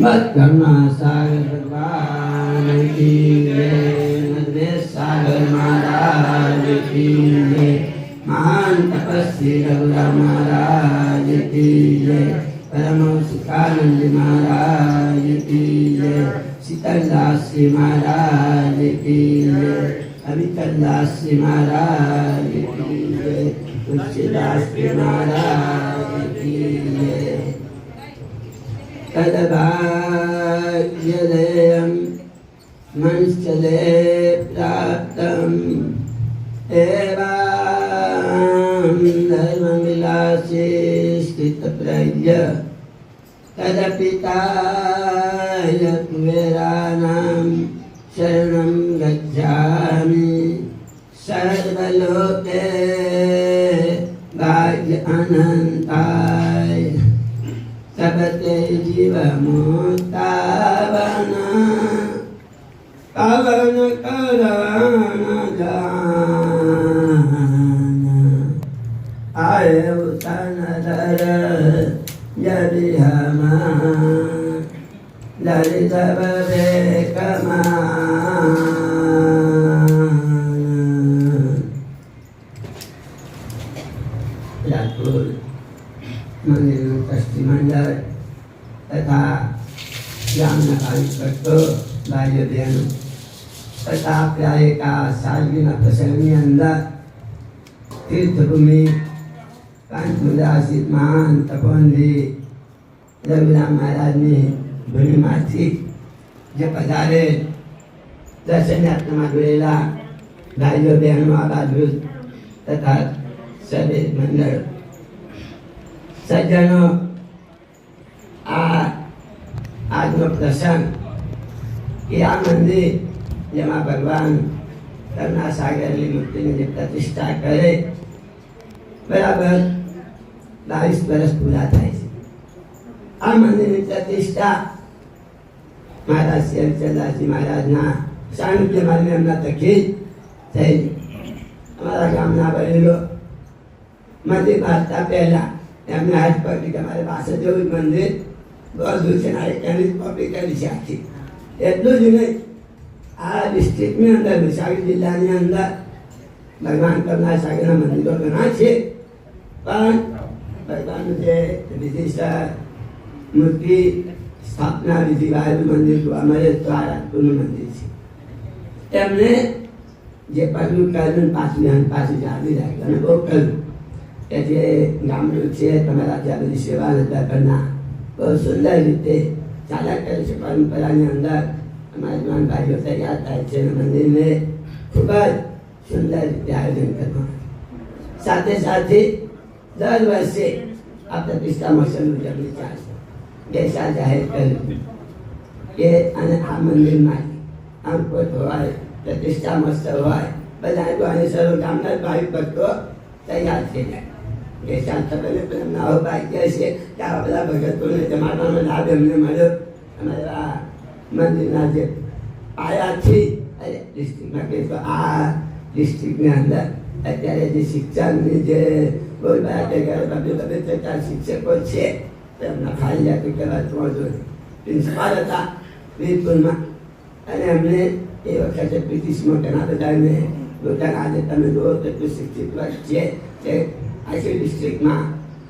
मत करना सागर भगवान की जय, मद्रेश सागर महाराज की जय, महान तपस्वी रघुराम महाराज की जय, परम सुखानंद महाराज की जय, शीतलदास जी महाराज की जय, अमितदास जी महाराज की जय, तुलसीदास जी महाराज की जय। तदभाग्यदेयं मंश्चले प्राप्तम् एवं धर्मविलासी स्थितप्रज्ञ तदपिताय कुबेराणां शरणं गच्छामि सर्वलोके भाग्य अनन्ताय सबते जीवमुक्तावन पवन करण जान आय तनदर यदि हम ललित बे રાજપુર મંદિરનું ટ્રસ્ટી મંડળ તથા ગામના કાર્યકર્તો ભાઈઓ બહેનો તથા આપણા એક આ સાલગીના પ્રસંગની અંદર તીર્થભૂમિ કાનપુરાસિત મહાન તપોનિધિ રઘુરામ મહારાજની ભૂમિમાંથી જે પધારે દર્શન યાત્રામાં જોડેલા ભાઈઓ બહેનો આબાદ તથા સભ્ય મંડળ સજ્જનો આજનો પ્રસંગ એ આ મંદિર જેમાં ભગવાન કરુણા સાગરની મૂર્તિની જે પ્રતિષ્ઠા કરે બરાબર 22 વર્ષ પૂરા થાય છે. આ મંદિરની પ્રતિષ્ઠા મહારાજ શ્રી હરિચંદ્રદાસજી મહારાજના સાનિધ્યમાં એમના થકી થઈ. અમારા ગામના વડીલો મંદિર બાંધતા પહેલા એમને હાથ પકડી કે મારી પાસે જેવું મંદિર બધું છે ને એની કોપી કરી છે આખી. એટલું જ નહીં, આ ડિસ્ટ્રિક્ટની અંદર વિશાળ જિલ્લાની અંદર ભગવાન કરુણા સાગરના મંદિરો ઘણા છે, પણ ભગવાનનું જે વિધિ મૂર્તિ સ્થાપના વિધિ વાળું મંદિર જોવા મળે તો આ રાજપુરનું મંદિર છે. એમને જે પગલું કર્યું પાછું જાળવી રાખ્યું અને બહુ કર્યું કે જે ગામડું છે તમારા ત્યાં બધી સેવા નતા કરના બહુ સુંદર રીતે ચાલ્યા કરે છે. પરંપરાની અંદર અમારા જવાન ભાઈઓ તૈયાર થાય છે અને મંદિરને ખૂબ જ સુંદર રીતે આયોજન કરવાનું. સાથે સાથે દર વર્ષે આ પ્રતિષ્ઠા મહોત્સવની ઉજવણી ચાલશે. ગઈસાલ જાહેર કર્યું કે અને આ મંદિરમાં આમ કોઈ હોય પ્રતિષ્ઠા મહોત્સવ હોય બધા આની સર્વ ગામના ભાઈ ભક્તો તૈયાર થઈ જાય. ગઈસાલ ખબર એમના આવો ભાગ્ય છે કે આવા બધા ભગતોને જમાડવાનો લાભ એમને મળ્યો. અમારા મંદિરના જે પાયાથી ડિસ્ટ્રિક્ટમાં કે આ ડિસ્ટ્રિક્ટની અંદર અત્યારે જે શિક્ષણની જે કોઈ બધા શિક્ષકો છે એમના ખાલી જાતિ કહેવા પ્રિન્સિપાલ હતા વીરપુરમાં અને એમને એ વખતે બ્રિટિશમાં ઘણા બધાને પોતાના આજે તમે જુઓ તેટલું શિક્ષિત વર્ષ છે તે આખી ડિસ્ટ્રિક્ટમાં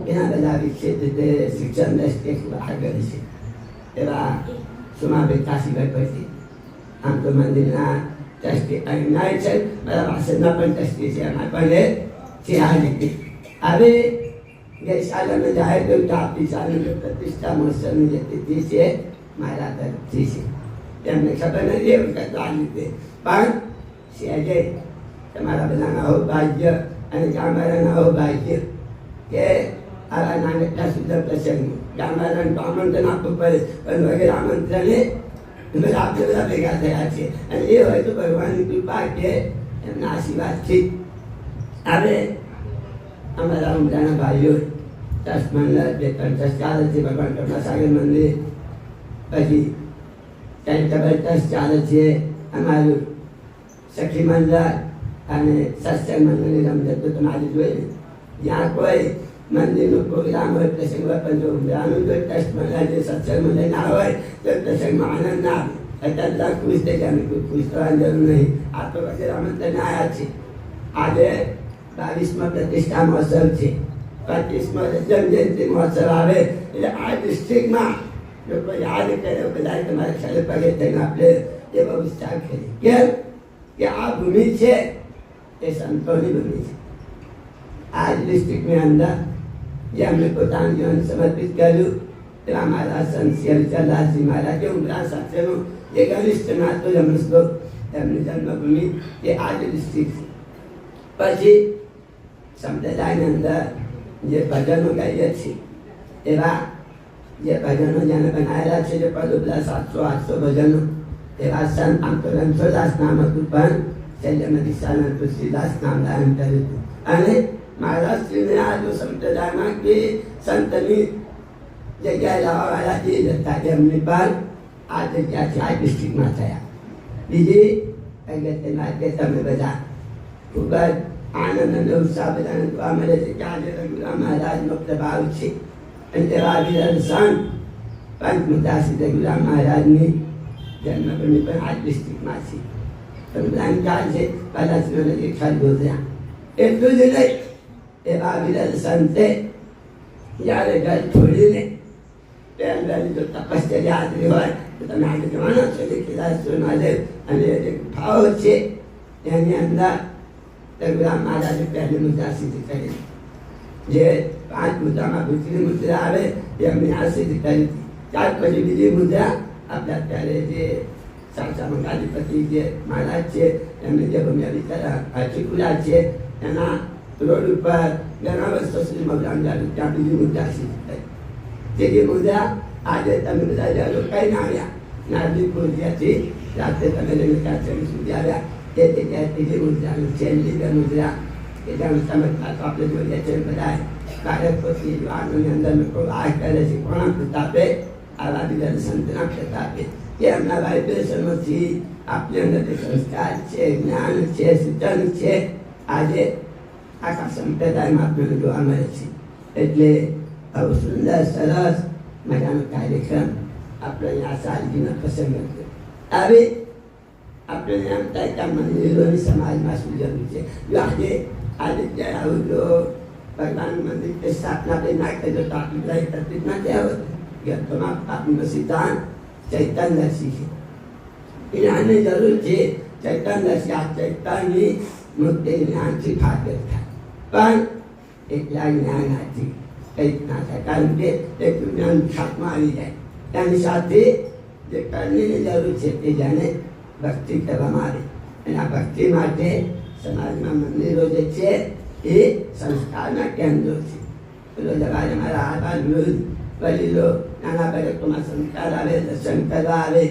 ઘણા બધા વિકસિત રીતે શિક્ષણ દ્રષ્ટિએ ખૂબ આગળ છે. એવા સુમાભાઈ કાશીભાઈ પછી આમ તો મંદિરના ટ્રસ્ટી અહીંના છે, મારા વાસણના પણ ટ્રસ્ટી છે, એમાં પણ એ છે આ રીતે. હવે ગઈસાલ અમે જાહેર કર્યું કે આપણી સાલની પ્રતિષ્ઠા મહોત્સવની જે તિથિ છે મારા તરફથી છે. તેમને ખબર નથી એ વખત આ રીતે પણ સહેજે તમારા બધાના અહોભાગ્ય અને ગામવાળાના અહોભાગ્ય કે આવા નાનકડા સુંદર પ્રસંગ ગામવાળાને આમંત્રણ આપવું પડે પણ વગેરે આમંત્રણે આપણે બધા ભેગા થયા છે અને એ હોય તો ભગવાનની કૃપા કે એમના આશીર્વાદથી. હવે અમારા ઉમરાના ભાઈઓ ટ્રસ્ટ મંડળ જે ટ્રસ્ટ ચાલે છે ભગવાન કરુણા સાગર મંદિર, પછી ચેરિટેબલ ટ્રસ્ટ ચાલે છે, અમારું સખી મંડળ અને સત્સંગ મંડળની રમઝટ તો તમારી જોઈએ. જ્યાં કોઈ મંદિરનો પ્રોગ્રામ હોય પ્રસંગ હોય પણ જો ઉમરાનું જો ટ્રસ્ટ મંડળ જે સત્સંગ મંડળ ના હોય તો પ્રસંગમાં આનંદ ના આવે. અત્યારે બધા ખુશ થઈ જાય, કોઈ ખુશ થવાની જરૂર નહીં. આ તો વગેરે આમંત્રણ આવ્યા છે. આજે 22માં પ્રતિષ્ઠા મહોત્સવ છે, 25માં રજન જયંતિ મહોત્સવ આવે એટલે આ ડિસ્ટ્રિક્ટમાં લોકો યાદ કરે બધા તમારે ખરે પગે થઈને આપણે એ બહુ ઉત્સાહ કરીએ. કેમ કે આ ભૂમિ છે એ સંતોની ભૂમિ છે. આ ડિસ્ટ્રિક્ટની અંદર જે અમને પોતાનું જીવન સમર્પિત કર્યું એવા મારા સંત શિવચંદ્રદાસજી મહારાજે ઉમરા સાથેનો જે ઘનિષ્ઠ નાતો જન્મસ્તો એમની જન્મભૂમિ એ આ જ ડિસ્ટ્રિક્ટ છે. પછી સંપ્રદાયની અંદર જે ભજનો ગાઈએ છીએ એવા જે ભજનો જેને બનાવેલા છે જે પદુપલા 700-800 ભજનો એવા સંત આમ તો રણછોડદાસ નામ હતું પણ શૈલ્યમાં દીક્ષાનંદ તુલસીદાસ નામ ધારણ કર્યું હતું. અને મહારાષ્ટ્રને આ જો સંપ્રદાયમાં કે સંતની જગ્યાએ લાવવાવાળા જે જ હતા એમની પર આ જગ્યાથી આ ડિસ્ટ્રિક્ટમાં થયા. બીજી અગત્યની વાત કે તમે બધા ખૂબ જ આનંદ અને ઉત્સાહ બધાને જોવા મળે છે કે આજે રઘુરામ મહારાજનો પ્રભાવ છે. અને તેવા વિરલ સંત પંચમુદાસી રઘુરામ મહારાજની જન્મભૂમિ પણ આ ડિસ્ટ્રિક્ટમાં છે. તમે ખ્યાલ છે પલાસનો નજીક ખરગોધરા. એટલું જ નહીં, એવા વિરલ સંતે જ્યારે ઘર છોડીને પહેલાની જો તપશ્ચર્યા હાજરી હોય તો તમે આજે જવાનો છો કે કેદારેશ્વર મહાદેવ અને જે ગુફાઓ છે એની અંદર રઘુરામ મહારાજે પહેલી મુદ્રા સિદ્ધ કરી, જે 5 મુદ્રામાં ભૂતની મુદ્રા આવે એમની આ સિદ્ધ કરી હતી. ત્યાર પછી બીજી મુદ્રા આપણા ત્યારે જે સાચા મંગાલીપતિ જે મહારાજ છે એમની જે ભૂમિયા વિચારા છે એના રોડ ઉપર ઘણા વર્ષો સુધી મગરામ ચાલુ ત્યાં બીજી મુદ્રા સિદ્ધ થઈ. ત્રીજી મુદ્રા આજે તમે બધા જાણો કઈ ના આવ્યા નારદીપુરથી રાત્રે તમે લઈને ત્યાં સુધી આવ્યા તે જગ્યાએ ત્રીજી મુદ્રાનું છેલ્લી બે મુદ્રા કે જેમ સમજતા તો આપણે જોઈએ છે બધા કાર્યપતિ યુવાનોની અંદર લોકો આ કરે છે કોના પ્રતાપે આવા બીજા સંતના પ્રતાપે કે એમના વાઇબ્રેશનોથી આપણી અંદર જે સંસ્કાર છે જ્ઞાન છે સૂચન છે આજે આખા સંપ્રદાયમાં આપણને જોવા મળે છે. એટલે આવો સુંદર સરસ મજાનો કાર્યક્રમ આપણે અહીંયા સાલગીનો પ્રસંગ હતો. હવે આપણે એમ થાય કે મંદિરોની સમાજમાં શું જરૂર છે. જો આજે આ જગ્યાએ આવું જો ભગવાન મંદિર સ્થાપના કરી નાખે તો આપણી બધા એકત્રિત ના થયા હોત. ગીતોમાં આપણી સિદ્ધાંત ચૈતન્યસિંહ છે જ્ઞાનની જરૂર છે. ચૈતન્યસિંહ આ ચૈતન્યની મુક્તિ જ્ઞાનથી ફાગર થાય પણ એટલા જ્ઞાનથી કંઈક ના થાય કારણ કે એટલું જ્ઞાન ખાતમાં આવી જાય. એની સાથે જે કરણીની જરૂર છે તે જાણે ભક્તિ કરવામાં આવે અને આ ભક્તિ માટે સમાજમાં મંદિરો જે છે એ સંસ્કારના કેન્દ્રો છે. પેલો જવાને મારા આધાર વિરુદ્ધ વડીલો નાના બાળકોમાં સંસ્કાર આવે દર્શન કરવા આવે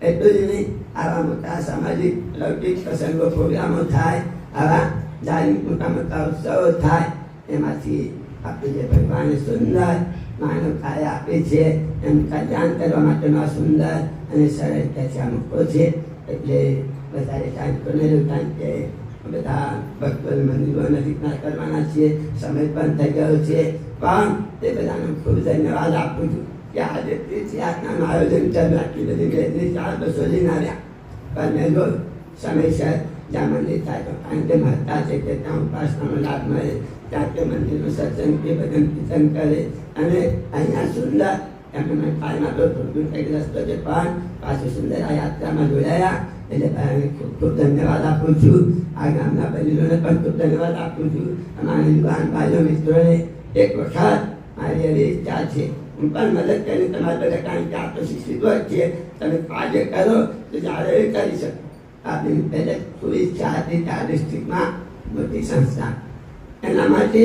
એટલું જ નહીં આવા મોટા સામાજિક લૌકિક પ્રસંગો પ્રોગ્રામો થાય આવા ધાર્મિક મોટા મોટા ઉત્સવો થાય એમાંથી આપણે જે ભગવાને સુંદર માનવતાએ આપી છે એમ કલ્યાણ કરવા માટેનો આ સુંદર અને સરળ રીતે આ મૂકો છે. એટલે વધારે ટાઈમ તો નહીં કારણ કે બધા ભક્તો મંદિરો નજીકના કરવાના છીએ, સમય પણ થઈ ગયો છે. પણ તે બધાને ખૂબ ધન્યવાદ આપું છું કે આજે તીર્થયાત્રાનું આયોજન ચાલુ આટલી બધી ગેરની 4 બસો લઈને આવ્યા પણ મેં જો સમયસર જ્યાં મંદિર થાય તો કારણ કે મહત્તા છે કે ત્યાં ઉપાસનાનો લાભ મળે, ત્યાં તે મંદિરનું સત્સંગ કે ભજન કીર્તન કરે અને અહીંયા સુંદર એમને મેં પાયમાં તો થોડું કંઈક રસ્તો છે પણ પાછું સુંદર આ યાત્રામાં જોડાયા એટલે ભાઈને ખૂબ ખૂબ ધન્યવાદ આપું છું. આ ગામના વડીલોને પણ ખૂબ ધન્યવાદ આપું છું. અમારા યુવાન ભાઈઓ મિત્રોને એક વખત મારી એવી ઈચ્છા છે હું પણ મદદ કરીને તમારા બધા કારણ કે આપણે શિક્ષિત હોય છીએ તમે કાર્ય કરો તો જ્યારે એ કરી શકો. આપણી પહેલે ખૂબ ઈચ્છા હતી કે આ ડિસ્ટ્રિક્ટમાં મોટી સંસ્થા એના માટે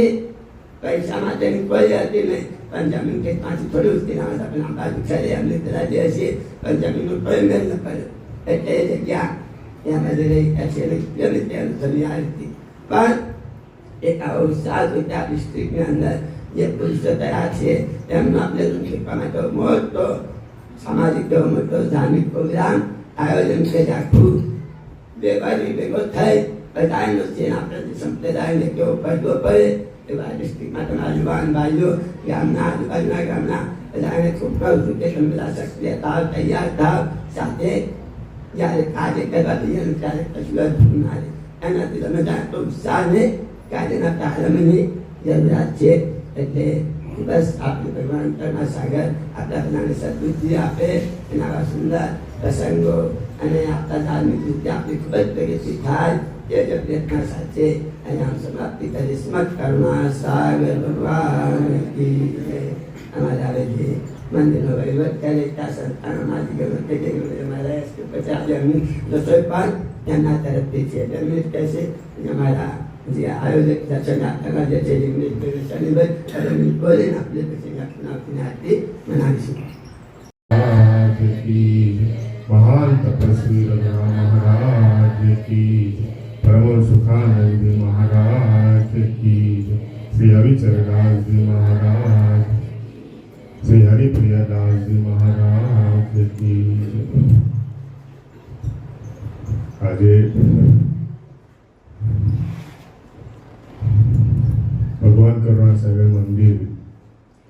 પૈસા માટેની કોઈ હતી નહીં પણ જમીન કે પાછી થોડી ઉચકી ના આપણે આ બાજુ ખરે અમને પેલા જે છીએ પણ જમીનનો કોઈ મેળ ન પડ્યો એટલે એ જગ્યા ત્યાં બધે રહી છે ત્યાં જમી આવી હતી. પણ એક આવો ઉત્સાહ હતો કે આ ડિસ્ટ્રિક્ટની અંદર જે પુરુષો તૈયાર છે એમનો આપણે શીખવા માટે મોટો સામાજિક એવો મોટો ધાર્મિક પ્રોગ્રામ આયોજન છે આખું વેપારી ભેગો થઈ બધાનો છે આપણે સંપ્રદાયને કેવો પડતો પડે એવા ડિસ્ટ્રિક્ટમાં તમારા યુવાન ભાઈઓ ગામના આજુબાજુના ગામના બધાને ખૂબ કહું છું કે તમે બધા સક્રિય થાવ તૈયાર થાવ સાથે જ્યારે કાર્ય કરવા દઈએ ત્યારે કશું અદભુત ના રહે એનાથી તમે જાણતો ઉત્સાહને કાર્યના પ્રારંભની જરૂરિયાત છે. એટલે બસ આપણે ભગવાન કરના સાગર આપણા બધાને સદબુદ્ધિ આપે એના સુંદર પ્રસંગો અને આપણા ધાર્મિક રીતે આપણી ખૂબ જ પ્રગતિ થાય એ જ પ્રયત્ન સાથે અહીંયા સમાપ્તિ કરી સ્મત કરુણા સાગર ભગવાન કી અમારા આવે છે મંદિરનો વહીવટ કરે ત્યાં સંસ્થાનોમાં અધિકારીઓ કેટેગરીમાં રહે છે. પછી આજે એમની રસોઈ પણ એમના તરફથી છે. એમની કહે છે કે અમારા જે આયોજક દર્શનાત્મક જે છે જિગ્નેશભાઈ શનિભાઈ એમની બોલીને આપણે પછી આપણી આરતી મનાવીશું. महान तपस्वी रघुराम महाराज की, परम सुखानंद महाराज की, श्री हरिचरदास जी महाराज, श्री हरिप्रियदास जी महाराज की. આજે ભગવાન કરુણાસાગર મંદિર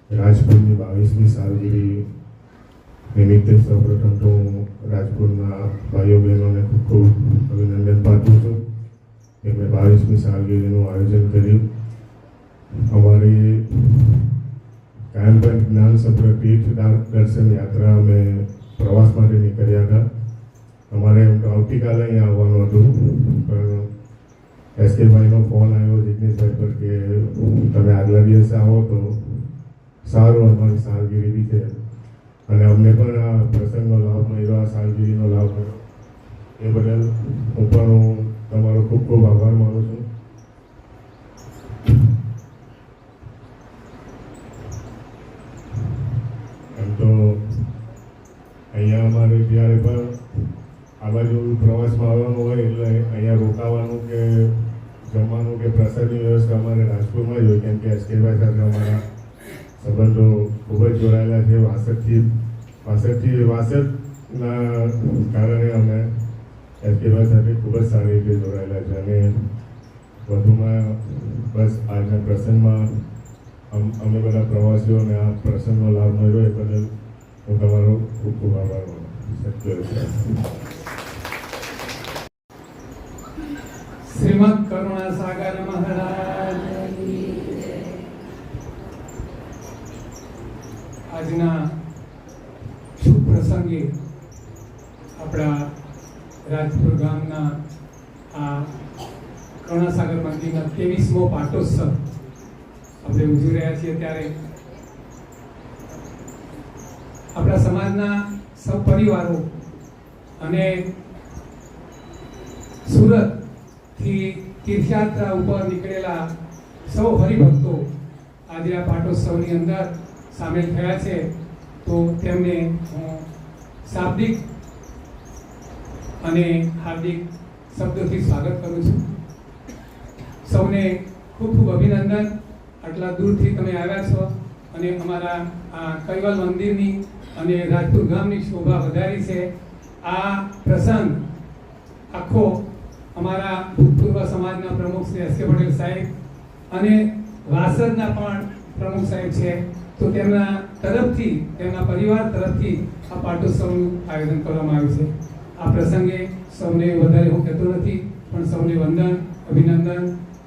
રાજપુરની 22મી સાલગીરી નિમિત્તે સૌપ્રથમ તો રાજપુરના ભાઈઓ બહેનોને ખૂબ ખૂબ અભિનંદન પાઠવું છું. એમણે 22મી સાલગીરીનું આયોજન કર્યું. અમારી કાયમપંથ જ્ઞાન સભ્ર તીર્થ દર્શન યાત્રા અમે પ્રવાસ માટે નીકળ્યા હતા. અમારે એમ તો આવતીકાલે અહીંયા આવવાનું હતું, પણ એસકેભાઈનો ફોન આવ્યો જિગ્નેશભાઈ પર કે તમે આગલા દિવસે આવો તો સારું, અમારી સાલગીરી બી છે અને અમને પણ આ પ્રસંગનો લાભ મળ્યો, આ સાલગીરીનો લાભ મળ્યો. એ બદલ હું પણ તમારો ખૂબ ખૂબ આભાર માનું છું. એમ તો અહીંયા અમારે જ્યારે પણ આ બાજુ પ્રવાસમાં આવવાનું હોય એટલે અહીંયા રોકાવાનું કે જમવાનું કે પ્રસાદની વ્યવસ્થા અમારે રાજપુરમાં જ હોય, કેમ કે એસકેભાઈ સાથે અમારા સંબંધો ખૂબ જ જોડાયેલા છે. વાસદના કારણે અમે એસકેભાઈ સાથે ખૂબ જ સારી રીતે જોડાયેલા છે. અને વધુમાં બસ આજના પ્રસંગમાં અમે બધા પ્રવાસીઓને આ પ્રસંગનો લાભ મળ્યો એ બદલ હું તમારો ખૂબ ખૂબ આભાર માનું. શ્રીમદ કરુણાસાગર મહારાજ આજના શુભ પ્રસંગે આપણા રાજપુર ગામના આ કરુણાસાગર મંદિરના 23મો પાટોત્સવ આપણે ઉજવી રહ્યા છીએ, ત્યારે આપણા સમાજના સૌ પરિવારો અને સુરતથી તીર્થયાત્રા ઉપર નીકળેલા સૌ હરિભક્તો આજે આ પાટોત્સવની અંદર સામેલ થયા છે. તો તેમને હું શાબ્દિક અને હાર્દિક શબ્દોથી સ્વાગત કરું છું. સૌને ખૂબ ખૂબ અભિનંદન. આટલા દૂરથી તમે આવ્યા છો અને અમારા આ કૈવલ મંદિરની અને રાજપુર ગામની શોભા વધારી છે. આ પ્રસંગ આખો અમારા ભૂતપૂર્વ સમાજના પ્રમુખ શ્રી એસ કે પટેલ સાહેબ અને વાસદના પણ પ્રમુખ સાહેબ છે, તો તેમના તરફથી, તેમના પરિવાર તરફથી આ પાટોત્સવનું આયોજન કરવામાં આવ્યું છે. આ પ્રસંગે સૌને વધારે હું કહેતો નથી, પણ સૌને વંદન, અભિનંદન.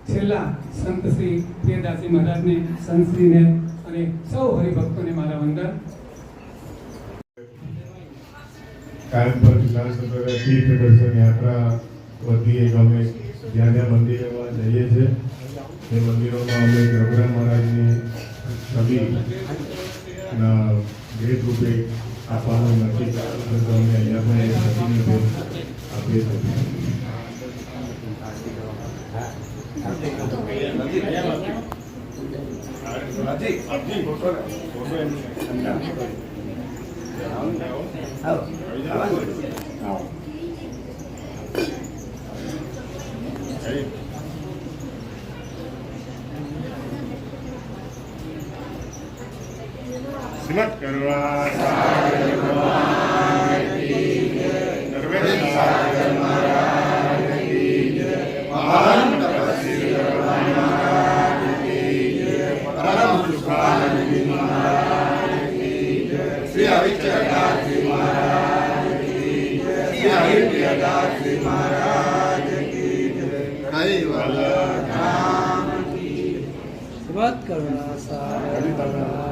છેલ્લા સંત શ્રી પ્રિયદાસજી મહારાજને, સંતશ્રીને અને સૌ હરિભક્તોને મારા વંદન. કાયમપંથ જ્ઞાન સભ્ર તીર્થ દર્શન યાત્રા વતી એક અમે જ્યાં જ્યાં મંદિરોમાં જઈએ છીએ એ મંદિરોમાં અમે રઘુરામ મહારાજની છબીના ભેટ રૂપે આપવાનું નક્કી કર્યું, તો અમે અહીંયા પણ એ છબીની ભેટ આપીએ છીએ. શ્રીમદ કરુણાસાગર ભગવાન કી જય. નર્મદા મહારાજ કી જય. મહાન તપસ્વી ભગવાન મહારાજ કી જય. પરમ સુખાનંદ મહારાજ કી જય. શ્રી હરિચરદાસજી મહારાજ કી જય. શ્રી હરિપ્રિયદાસજી મહારાજ કી જય. કૈવલ ધામ કી જય. શ્રીમદ કરુણાસાગર મહારાજ.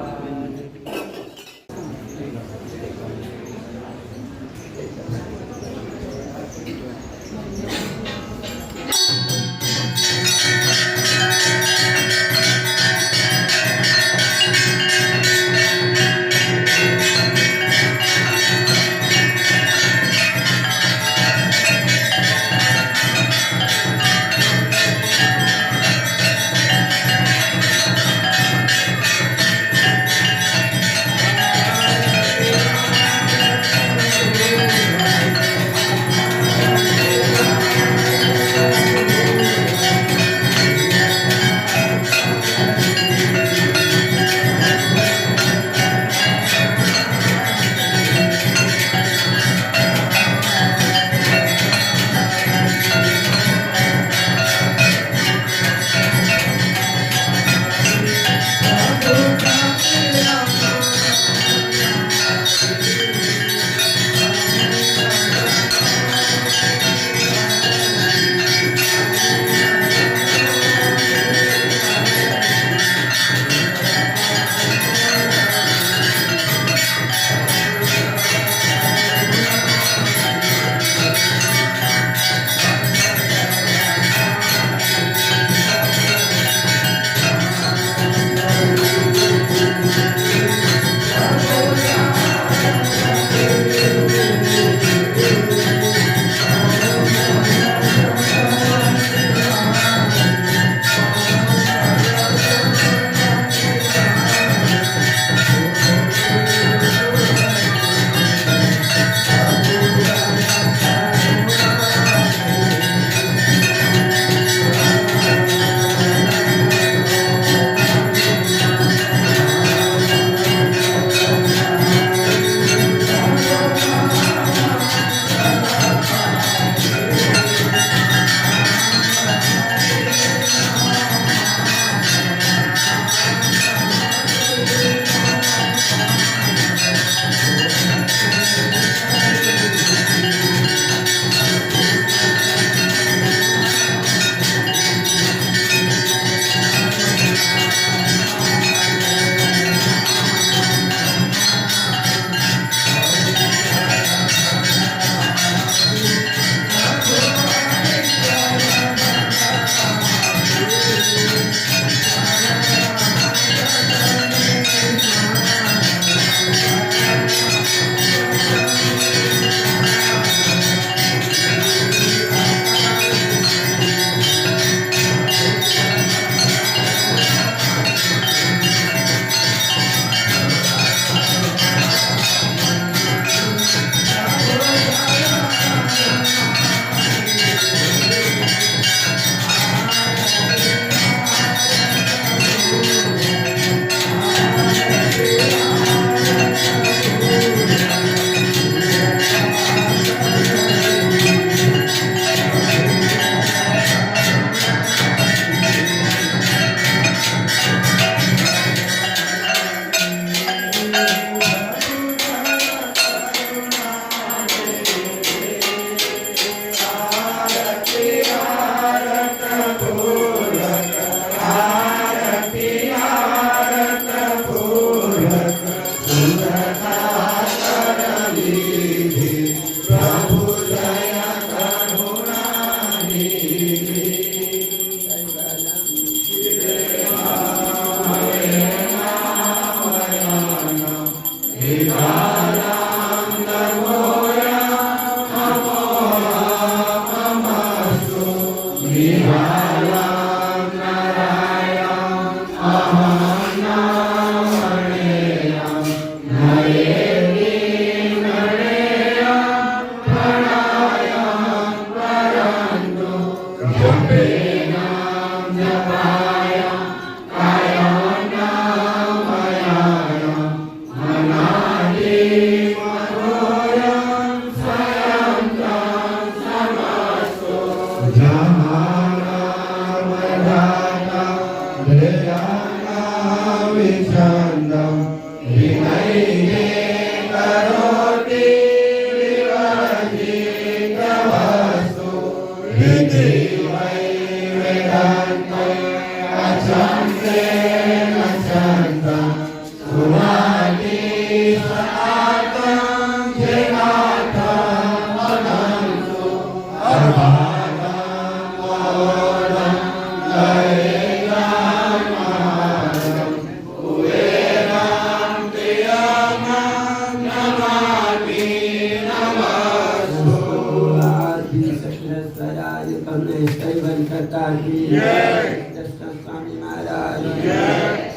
नरेश कैवल करता की कृष्ण स्वामी महाराज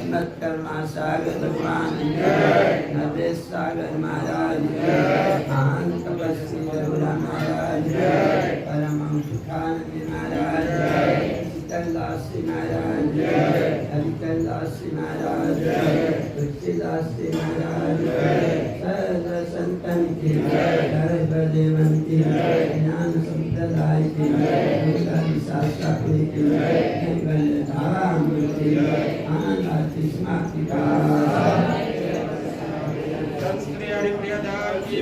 मत कर्मा सागर भगवान नरेश सागर महाराज महान तपस्वी रघुराम महाराज परम सुखानंद महाराज शीतलदासी महाराज हरिकलदासी महाराज तुलसीदासी महाराज सर्व संतन की सर्वदेवन की ज्ञान संप्रदाय की शास्त्री की कैवल्य धाम की आनंद समाप्ति का संस्कृति प्रियदार की